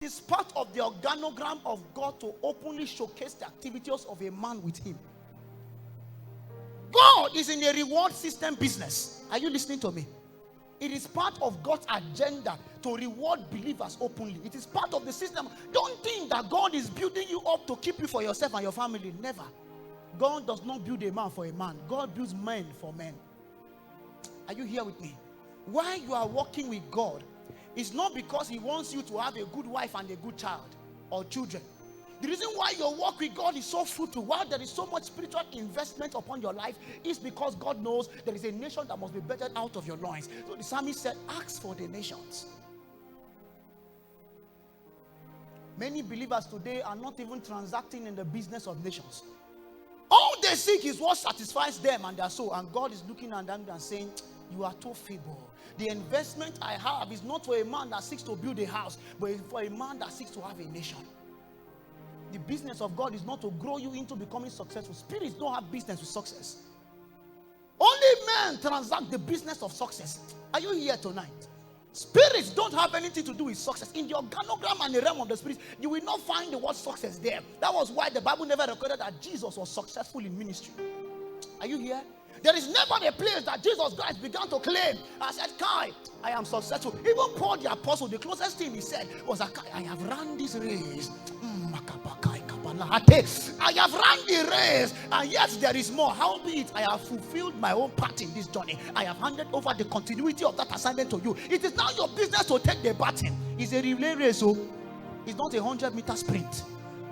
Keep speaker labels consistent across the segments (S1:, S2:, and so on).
S1: It's part of the organogram of God to openly showcase the activities of a man with him. God is in a reward system business. Are you listening to me? It is part of God's agenda to reward believers openly. It is part of the system. Don't think that God is building you up to keep you for yourself and your family. Never. God does not build a man for a man. God builds men for men. Are you here with me? Why you are walking with God is not because he wants you to have a good wife and a good child or children. The reason why your walk with God is so fruitful, why there is so much spiritual investment upon your life, is because God knows there is a nation that must be bettered out of your loins. So the psalmist said, ask for the nations. Many believers today are not even transacting in the business of nations. All they seek is what satisfies them and their soul. And God is looking at them and saying, you are too feeble. The investment I have is not for a man that seeks to build a house, but for a man that seeks to have a nation. The business of God is not to grow you into becoming successful. Spirits don't have business with success. Only men transact the business of success. Are you here tonight? Spirits don't have anything to do with success. In the organogram and the realm of the spirits, you will not find the word success there. That was why the Bible never recorded that Jesus was successful in ministry. Are you here? There is never a place that Jesus Christ began to claim and said, Kai, I am successful. Even Paul the apostle, the closest thing he said was, I have run this race. I have run the race, and yet there is more. Howbeit, I have fulfilled my own part in this journey. I have handed over the continuity of that assignment to you. It is now your business to take the baton. It's a relay race, so it's not a 100-meter sprint.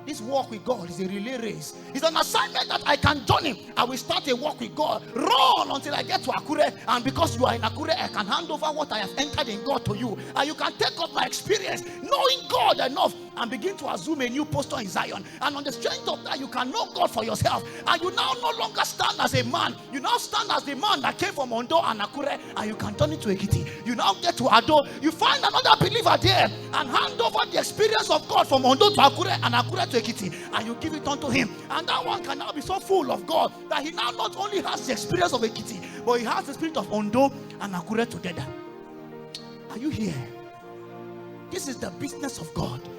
S1: This walk with God is a relay race. It's an assignment that I can journey. I will start a walk with God. Run until I get to Akure. And because you are in Akure, I can hand over what I have entered in God to you. And you can take up my experience, knowing God enough, and begin to assume a new posture in Zion. And on the strength of that, you can know God for yourself. And you now no longer stand as a man. You now stand as the man that came from Ondo and Akure. And you can turn it to Ekiti. You now get to Ado. You find another believer there and hand over the experience of God from Ondo to Akure and Akure to Ekiti, and you give it unto him, and that one can now be so full of God that he now not only has the experience of Ekiti, but he has the spirit of Ondo and Akure together. Are you here? This is the business of God.